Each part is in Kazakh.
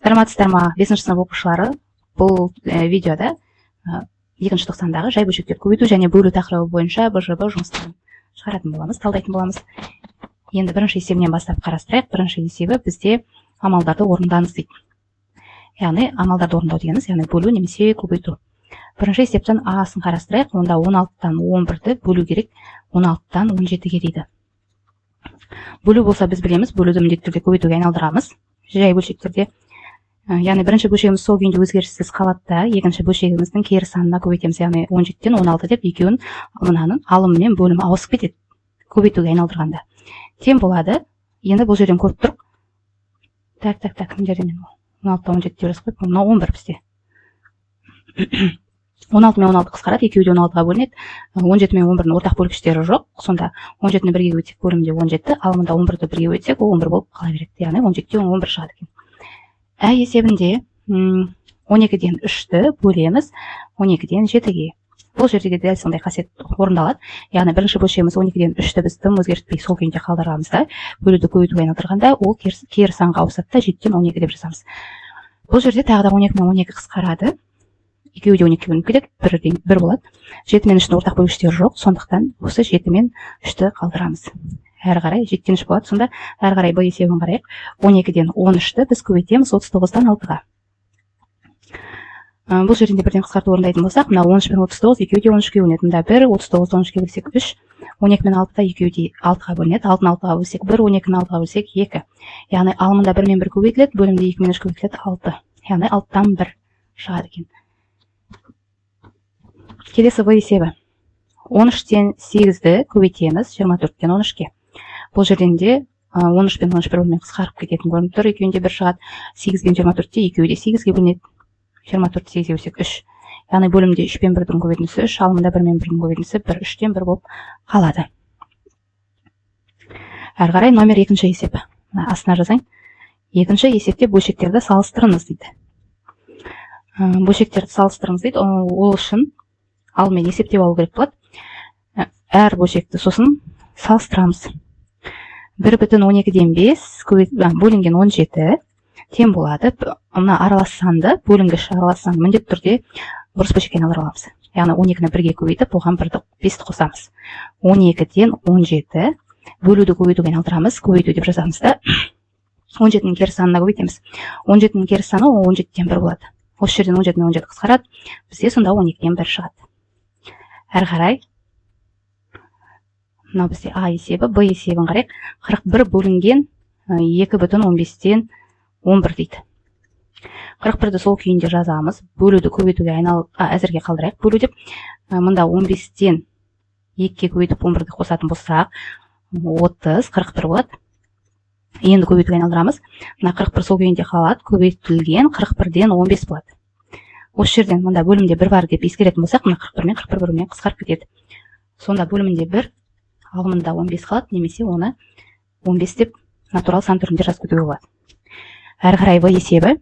Саламатсыздар ма, 5-ші сынып оқушылары. Бұл видеода екінші тоқсандағы жай бөлшектерді көбейту және бөлу тақырыбы бойынша БЖБ жұмыстарын шығаратын боламыз, талдайтын боламыз. Енді бірінші есебінен бастап қарастырайық. Бірінші есебі бізде амалдарды орындаңыз дейді. Яғни амалдарды орындау дегеніміз, яғни бөлу немесе көбейту. Бірінші есептен А-сын қарастырайық. Онда 16-тан 11-ді бөлу керек, 16-тан 17-ге дейді. Бөлу болса біз білеміз, бөлуді міндетті түрде көбейтуге айналдырамыз. Жай бөлшектерде яғни бірінші бөлшегіміз сол күйінде өзгеріссіз қалады да, екінші бөлшегіміздің кері санына көбейтеміз. Яғни 17-тен 16 деп екеуін мынаның алымы мен бөлімі ауысып кетеді. Көбейтуге айналдырғанда. Тең болады. Енді бұл жерден көріп тұрық. Так, мына жерден 16-17 деп жазып қойып, мына 11 бізде. 16 мен 16 қысқарады, екеуі де 16-ға бөлінеді. 17 мен 11-дің ортақ бөлгіштері жоқ. Сонда 17-ні 1-ге өтсек, бөлімде 17, алымында 11-ді 1-ге өтсек, ол 11 болып қала береді. Яғни 17-тен 11 шығады екен. Ә есебінде 12-ден 3-ті бөлеміз 12-ден 7-ге. Бұл жердегі дәл сондай қасиет орындалады. Яғни бірінші бөлшегіміз 12-ден 3-ті біз тым өзгертпей сол күйінде қалдырамыз да, бөлуді көбейтуге айналдырғанда ол кері санға ауысады да, 7-тен 12 деп жазамыз. Бұл жерде тағы да 12 мен 12 қысқарады. Екеуі де 12-ге бөлініп кетеді, 1 болады. 7 мен 3-дің ортақ бөлгіштері жоқ, сондықтан осы 7 мен 3-ті қалдырамыз. Әрі қарай 7-тен 3 болады. Сонда әрі қарай Б есебін қарайық. 12-ден 13-ті біз көбейтеміз 39-дан 6-ға. Бұл жерінде бірден қысқарту орындайтын болсақ, мына 13 пен 39 екеуі де 13-ге бөлінеді. Мында 1, 39-ды 13-ге бөлсек 3, 12 мен 6-да екеуі де 6-ға бөлінеді. 6-ны 6-ға бөлсек 1, 12-ні 6-ға бөлсек 2. Яғни алымында 1 мен 1 көбейтіледі, бөлімде 2 мен 3 көбейтіледі 6. Яғни 6-тан 1 шығады екен. Келесі В есебі. 13-тен 8-ді көбейтеміз 24-тен 13-ке. Бұл жерден де 13 пен 13 бір-бірімен қысқарып кететін көрініп тұр. Екеуінде 1 шығады. 8 пен 24-те екеуі де 8-ге бөлінеді. 24-те 8-ге бөлсек 3. Яғни бөлімде 3 пен 1-дің көбейтіндісі 3, алымында 1 мен 1-дің көбейтіндісі 1, 3-тен 1 болып қалады. Әрі қарай номер 2-ші есеп. Астына жазайын. 2-ші есепте бөлшектерді салыстырыңыз дейді. Бөлшектерді салыстырыңыз дейді. Ол үшін алымен есептеп алу керек болады. Әр бөлшекті сосын салыстырамыз. 1,12-ден 5 бөлінген 17 тең болады. Мына аралас санды, бөлінгіш аралас санды міндетті түрде бұрыс бөлшекке айналдыра аламыз. Яғни 12-ні 1-ге көбейтіп, оған 5-ті қосамыз. 12-ден 17 бөлуді көбейтуге айналдырамыз. Көбейту деп жазамыз да. 17-нің кері санына көбейтеміз. 17-нің кері саны 17-тен 1 болады. Осы жерден 17 мен 17 қысқарады. Бізде сонда 12-тен 1 шығады. Әрі қарай мынау бізде А есебі, Б есебін қарайық. 41 бөлінген 2,15-тен 11 дейді. 41-ді сол күйінде жазамыз. Бөлуді көбейтуге әзірге қалдырайық. Бөлу деп, мында 15-тен 2-ге көбейтіп 11-ді қосатын болсақ, 30, 41 болады. Енді көбейтуге айналдырамыз. Мына 41 сол күйінде қалады. Көбейтілген 41-ден 15 болады. Осы жерден мында бөлімде 1 бар деп ескеретін болсақ, мына 41 мен 41 бір-бірімен қысқарып кетеді. Сонда бөлімінде 1, алымында 15 қалады, немесе оны 15 деп натурал сан түрінде жазып кетуге болады. Әрі қарай В есебі.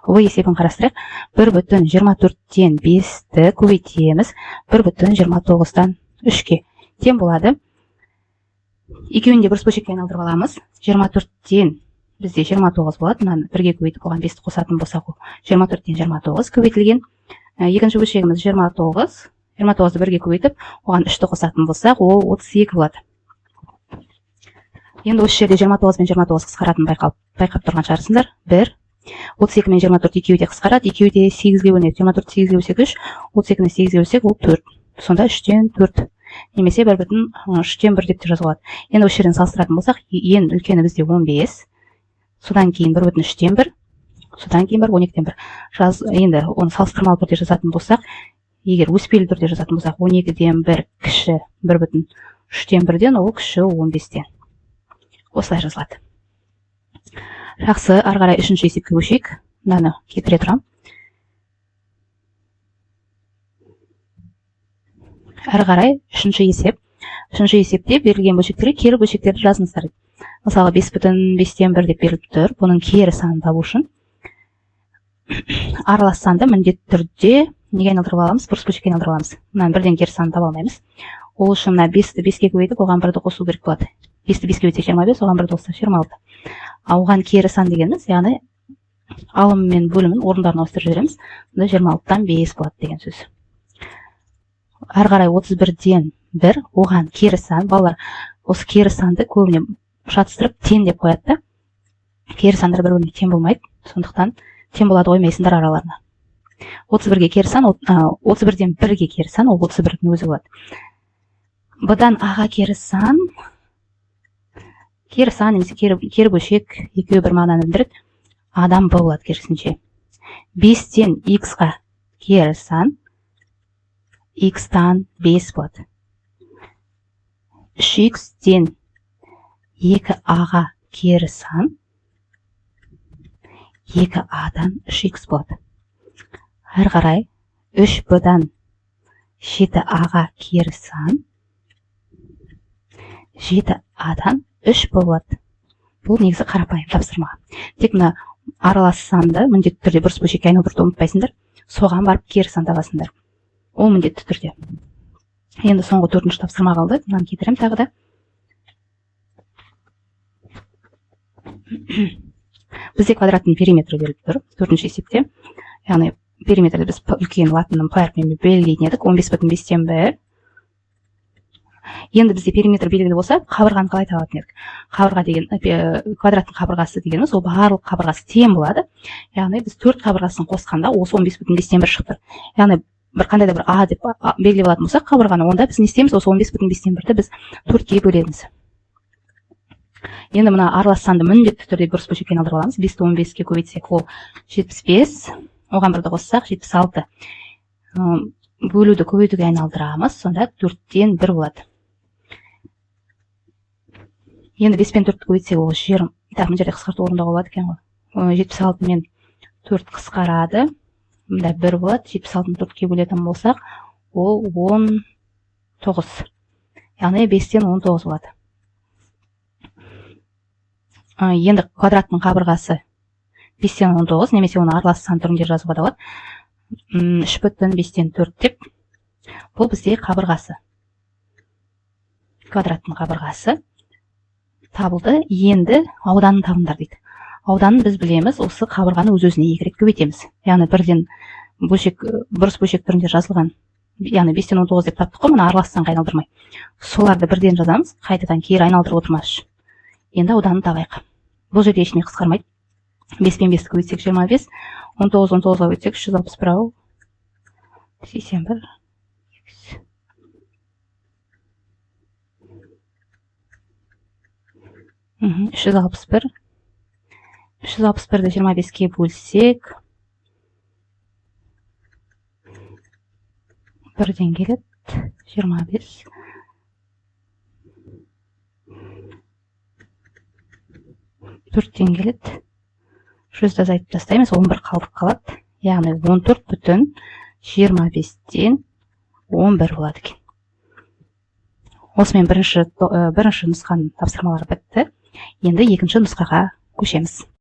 В есебін қарастырайық. 1,24-тен 5-ті көбейтеміз 1,29-тан 3-ке. Тең болады. Екеуінде бұрыс бөлшекке айналдырып аламыз. 24-тен бізде 29 болады. Мынаны 1-ге көбейтіп, оған 5-ті қосатын болсақ, 24-тен 29 көбейтілген. Екінші бөлшегіміз 29. 29-ды 1-ге көбейтіп, оған 3-ті қосатын болсақ, ол 32 болады. Енді осы жерде 29 мен 29 қысқаратын байқап тұрған шығарсыңдар. 1. 32 мен 24 екеуі де қысқарады. Екеуі де 8-ге бөлінеді. 24 8-ге бөлсек 3, 32-ні 8-ге бөлсек ол 4. Сонда 3-тен 4. Немесе 1,3-тен 1 деп те жазылады. Енді осы жерден салыстыратын болсақ, ең үлкені бізде 15. Содан кейін 1,3-тен 1. Содан кейін 12-тен 1. Енді оны салыстырмалы түрде жазатын болсақ, егер өспелі түрде жазатын болсақ, 12-ден 1 кіші 1,3-тен 1-ден, ол кіші 15-тен. Осылай жазылады. Жақсы, ары қарай 3-ші есепке көшейік. Мынаны кетіре тұрам. Ары қарай 3-ші есеп. 3-ші есепте берілген бөлшектерге кері бөлшектерді жазыңыздар. Мысалы 5,5-тен 1 деп беріліп тұр. Бұның кері санын табу үшін аралас санды міндетті түрде неге айналдырып аламыз? Бұрыс бөлшекке айналдырып аламыз. Мынаны бірден кері санын таба алмаймыз. Ол үшін мына 5-ті 5-ге көбейтіп, оған 1-ді қосу керек болады. 5-ті 5-ге көбейтсек 25, оған 1-ді қоссақ 26. Оған кері сан дегеніміз, яғни алым мен бөлімін орындарына ауыстырып жібереміз. Онда 26-тан 5 болады деген сөз. Ары қарай 31-ден 1, оған кері сан. Балалар осы кері санды көбіне шатыстырып тен деп қояды да. Кері сандар бір-біріне тең болмайды. Сондықтан тең болады қоймайсыңдар араларына. 31-ге кері сан, 31-ден 1-ге кері сан, ол 31-дің өзі болады. Бұдан аға кері сан немесе кері бөлшек екеуі бір мағынаны білдіреді. Адам Б болады керісінше. 5-тен X-ға кері сан, X-тан 5 болады. 3X-тен 2A-ға кері сан, 2A-дан 3X болады. Ары қарай 3B-дан 7A-ға кері сан, 7A-дан 3B болады. Бұл негізі қарапайым тапсырма. Тек мына аралас санды міндетті түрде бұрыс бөлшекке айналдыруды ұмытпайсыңдар. Соған барып кері сан табасыңдар. Ол міндетті түрде. Енді соңғы 4-ші тапсырма қалды. Мынаны кетірем тағы да. Бізде квадраттың периметрі беріліп тұр. 4-ші есепте. Яғни периметрді біз үлкен латынның пай әрпімен белгілейтін едік. 15,5-тен 1. Енді бізде периметр белгілі болса, қабырғаны қалай табатын едік? Қабырға деген, квадраттың қабырғасы дегеніміз, ол барлық қабырғасы тең болады. Яғни біз 4 қабырғасын қосқанда, осы 15,5-тен 1 шықты. Яғни бір қандай да бір А деп белгілеп алатын болсақ қабырғаны, онда біз не істейміз? Осы 15,5-тен 1-ді біз 4-ге бөлеміз. Енді мына аралас санды міндетті түрде бұрыс бөлшекке айналдырып аламыз. 5-ті 15-ге көбейтсек, ол 75. Оған бірді қоссақ 76. Бөлуді көбейтуге айналдырамыз. Сонда 4-тен 1 болады. Енді 5 пен 4-ті көбейтсек, ол 20. Мына жерде қысқарту орындауға болады екен ғой. 76 мен 4 қысқарады. Мында 1 болады. 76-ны 4-ке бөлетін болсақ, ол 19. Яғни 5-тен 19 болады. Енді квадраттың қабырғасы 5-тен 19, немесе оны аралас сан түрінде жазуға да болады. 3,5-тен 4 деп. Бұл бізде қабырғасы. Квадраттың қабырғасы табылды. Енді ауданын табыңдар дейді. Ауданын біз білеміз, осы қабырғаны өз-өзіне 2 рет көбейтеміз. Яғни бірден бұрыс бөлшек түрінде жазылған. Яғни 5-тен 19 деп таптық қой, мұны аралас санға айналдырмай. Соларды бірден жазамыз, қайтадан кері айналдырып отырмас үшін. Енді ауданын табайық. Бұл жерде ешіне қысқармайды. 5 пен 5-ті көбейтсек 25, 19 19-ға көбейтсек 361, 81. 361. 361-ді 25-ке бөлсек, 1-ден келеді, 25. 4-ден келеді. 100-ді азайтып тастаймыз, 11 қалдық қалады. Яғни 14,25-тен 11 болады екен. Осымен бірінші нұсқаның тапсырмалары бітті. Енді екінші нұсқаға көшеміз.